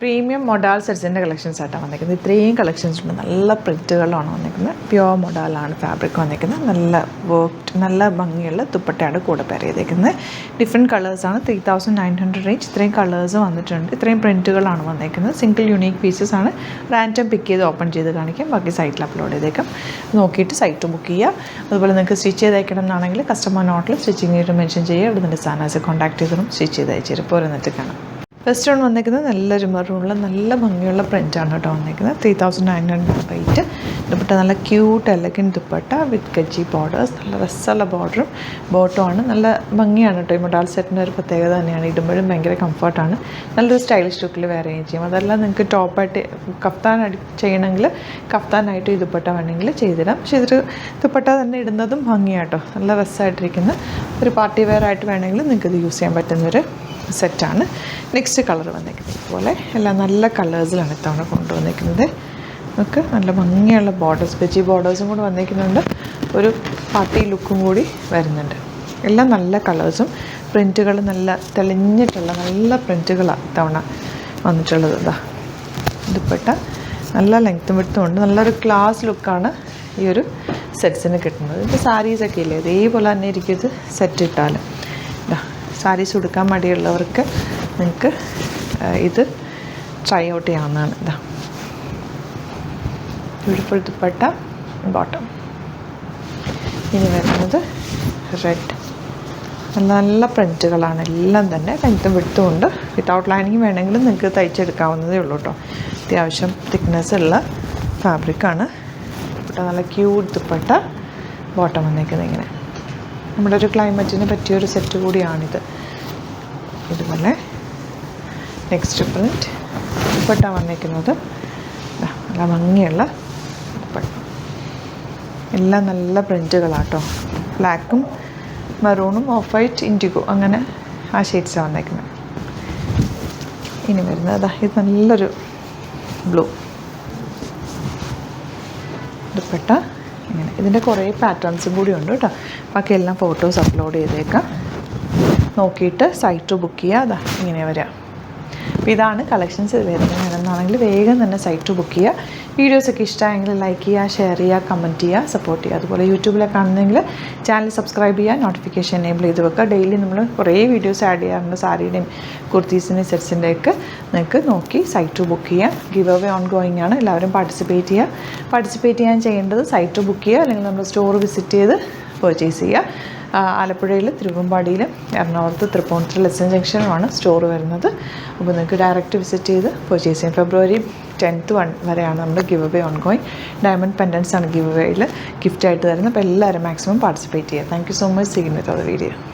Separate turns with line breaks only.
Premium modal സെറ്റ്സിൻ്റെ collections ആയിട്ടാണ് വന്നിരിക്കുന്നത്. ഇത്രയും കളക്ഷൻസ് ഉണ്ട്. നല്ല പ്രിൻറ്റുകളാണ് വന്നിരിക്കുന്നത്. പ്യുവർ മൊഡാലാണ് ഫാബ്രിക് വന്നിരിക്കുന്നത്. നല്ല വർക്ക്, നല്ല ഭംഗിയുള്ള ദുപ്പട്ടയാണ് കൂടെ പെയർ ചെയ്തേക്കുന്നത്. ഡിഫറെൻറ്റ് കളേഴ്സാണ്. 3900 റേഞ്ച്. ഇത്രയും കളേഴ്സ് വന്നിട്ടുണ്ട്. ഇത്രയും പ്രിൻറ്റുകളാണ് വന്നിരിക്കുന്നത്. സിംഗിൾ യുണീക്ക് പീസസ് ആണ്. റാൻഡം പിക്ക് ചെയ്ത് ഓപ്പൺ ചെയ്ത് കാണിക്കാം. ബാക്കി സൈറ്റിൽ അപ്ലോഡ് ചെയ്തേക്കാം. നോക്കിയിട്ട് സൈറ്റ് ബുക്ക് ചെയ്യുക. അതുപോലെ നിങ്ങൾക്ക് സ്റ്റിച്ച് ചെയ്ത് അയക്കണം എന്നാണെങ്കിൽ കസ്റ്റമർ നോട്ടിൽ സ്റ്റിച്ചിങ് മെൻഷൻ ചെയ്യുക. അവിടെ നിന്ന് സാനാസ് കോൺടാക്ട് ചെയ്തിടും. സ്റ്റിച്ച് ചെയ്ത് അയച്ചു പോരുന്നിട്ട് കാണാം. ഫസ്റ്റ് വൺ വന്നിരിക്കുന്നത് നല്ലൊരു മെറൂണിൽ നല്ല ഭംഗിയുള്ള പ്രിൻ്റാണ് കേട്ടോ വന്നിരിക്കുന്നത്. 3900 റേറ്റ്. ദുപ്പട്ട നല്ല ക്യൂട്ട് എലഗൻറ്റ് ദുപ്പട്ട വിത്ത് കച്ചി ബോർഡേഴ്സ്. നല്ല രസമുള്ള ബോർഡറും ബോട്ടമാണ്. നല്ല ഭംഗിയാണ് കേട്ടോ. ഈ മൊഡാൽ സെറ്റിൻ്റെ ഒരു പ്രത്യേകത തന്നെയാണ്. ഇടുമ്പോഴും ഭയങ്കര കംഫർട്ടാണ്. നല്ലൊരു സ്റ്റൈലിഷ് ലുക്കിൽ വേറെ ചെയ്യും. അതെല്ലാം നിങ്ങൾക്ക് ടോപ്പായിട്ട് കഫ്താൻ ചെയ്യണമെങ്കിൽ കഫ്താനായിട്ട് ഈ ദുപ്പട്ട വേണമെങ്കിൽ ചെയ്തിടാം. പക്ഷേ ഇതൊരു ദുപ്പട്ട തന്നെ ഇടുന്നതും ഭംഗിയാട്ടോ. നല്ല രസമായിട്ടിരിക്കുന്ന ഒരു പാർട്ടി വെയർ ആയിട്ട് വേണമെങ്കിൽ നിങ്ങൾക്ക് ഇത് യൂസ് ചെയ്യാൻ പറ്റുന്നൊരു സെറ്റാണ്. നെക്സ്റ്റ് കളർ വന്നിരിക്കുന്നത് ഇതുപോലെ എല്ലാം നല്ല കളേഴ്സിലാണ് ഇത്തവണ കൊണ്ടുവന്നിരിക്കുന്നത്. നമുക്ക് നല്ല ഭംഗിയുള്ള ബോർഡേഴ്സ്, ബെജി ബോർഡേഴ്സും കൂടി വന്നിരിക്കുന്നുണ്ട്. ഒരു പാർട്ടി ലുക്കും കൂടി വരുന്നുണ്ട്. എല്ലാം നല്ല കളേഴ്സും പ്രിൻറ്റുകൾ നല്ല തെളിഞ്ഞിട്ടുള്ള നല്ല പ്രിൻറ്റുകളാണ് ഇത്തവണ വന്നിട്ടുള്ളത്. ഇതാ ദുപ്പട്ട നല്ല ലെങ്ത്തും വിട്ടും ഉണ്ട്. നല്ലൊരു ക്ലാസ് ലുക്കാണ് ഈ ഒരു സെറ്റ്സിന് കിട്ടുന്നത്. ഇപ്പോൾ സാരീസൊക്കെ ഇല്ലേ ഇതേപോലെ തന്നെ ഇരിക്കും ഇത് സെറ്റ് ഇട്ടാലും. ഇതാ സാരീസ് ഉടുക്കാൻ മടിയുള്ളവർക്ക് നിങ്ങൾക്ക് ഇത് ട്രൈ ഔട്ട് ചെയ്യാവുന്നതാണ്. ഇതാ ബ്യൂട്ടിഫുൾ ദുപ്പട്ട ബോട്ടം. ഇനി വരുന്നത് റെഡ്. നല്ല നല്ല പ്രിൻറ്റുകളാണ് എല്ലാം തന്നെ. ലെങ്ത്തും വിട്ടും ഉണ്ട്. വിത്തൗട്ട് ലൈനിങ് വേണമെങ്കിലും നിങ്ങൾക്ക് തയ്ച്ചെടുക്കാവുന്നതേ ഉള്ളൂ കേട്ടോ. അത്യാവശ്യം തിക്നെസ് ഉള്ള ഫാബ്രിക്കാണ്. ദുപ്പട്ട നല്ല ക്യൂട്ട് ദുപ്പട്ട. ബോട്ടം വന്നേക്കുന്നത് ഇങ്ങനെ. നമ്മുടെ ഒരു ക്ലൈമറ്റിന് പറ്റിയൊരു സെറ്റ് കൂടിയാണിത്. ഇതുപോലെ നെക്സ്റ്റ് പ്രിൻറ്റ് ദുപ്പട്ട വന്നിരിക്കുന്നത് നല്ല ഭംഗിയുള്ള ദുപ്പട്ട. എല്ലാം നല്ല പ്രിൻറ്റുകളാട്ടോ. ബ്ലാക്കും മെറൂണും ഓഫ് വൈറ്റ് ഇൻഡിഗോ അങ്ങനെ ആ ഷെയ്ഡ്സാണ് വന്നിരിക്കുന്നത്. ഇനി വരുന്നത് ഇത് നല്ലൊരു ബ്ലൂ ദുപ്പട്ട ഇങ്ങനെ. ഇതിൻ്റെ കുറേ പാറ്റേൺസും കൂടി ഉണ്ട് കേട്ടോ. ബാക്കി എല്ലാം ഫോട്ടോസ് അപ്ലോഡ് ചെയ്തേക്കാം. നോക്കിയിട്ട് സൈറ്റ് ബുക്ക് ചെയ്യുക. അതാ ഇങ്ങനെ വരിക. അപ്പോൾ ഇതാണ് കളക്ഷൻസ്. വേണമെന്നാണെങ്കിൽ വേഗം തന്നെ സൈറ്റ് ബുക്ക് ചെയ്യുക. വീഡിയോസൊക്കെ ഇഷ്ടമായെങ്കിൽ ലൈക്ക് ചെയ്യുക, ഷെയർ ചെയ്യുക, കമൻറ്റ് ചെയ്യുക, സപ്പോർട്ട് ചെയ്യുക. അതുപോലെ യൂട്യൂബിലൊക്കെ കാണുന്നെങ്കിൽ ചാനൽ സബ്സ്ക്രൈബ് ചെയ്യുക, നോട്ടിഫിക്കേഷൻ എനേബിൾ ചെയ്ത് വെക്കുക. ഡെയിലി നമ്മൾ കുറേ വീഡിയോസ് ആഡ് ചെയ്യാറുണ്ട്. സാരിയുടെയും കുർത്തീസിൻ്റെയും സെറ്റ്സിൻ്റെയൊക്കെ നിങ്ങൾക്ക് നോക്കി സൈറ്റ് ബുക്ക് ചെയ്യാം. ഗിവ് അവേ ഓൺ ഗോയിങ് ആണ്. എല്ലാവരും പാർട്ടിസിപ്പേറ്റ് ചെയ്യുക. പാർട്ടിസിപ്പേറ്റ് ചെയ്യാൻ ചെയ്യേണ്ടത് സൈറ്റ് ബുക്ക് ചെയ്യുക, അല്ലെങ്കിൽ നമ്മൾ സ്റ്റോർ വിസിറ്റ് ചെയ്ത് പർച്ചേസ് ചെയ്യുക. ആലപ്പുഴയിൽ, തിരുവമ്പാടിയിൽ, എറണാകുളത്ത്, തൃപ്പൂണിത്തുറ ലെസൺ ജംഗ്ഷനുമാണ് സ്റ്റോർ വരുന്നത്. അപ്പോൾ നിങ്ങൾക്ക് ഡയറക്റ്റ് വിസിറ്റ് ചെയ്ത് പർച്ചേസ് ചെയ്യാം. ഫെബ്രുവരി 10th വരെയാണ് നമ്മുടെ give away on going. Diamond pendants ആണ് ഗിവ് അവേയിൽ ഗിഫ്റ്റായിട്ട് തരുന്നത്. അപ്പോൾ എല്ലാവരും മാക്സിമം പാർട്ടിസിപ്പേറ്റ് ചെയ്യുക. Thank you so much. See you with other video.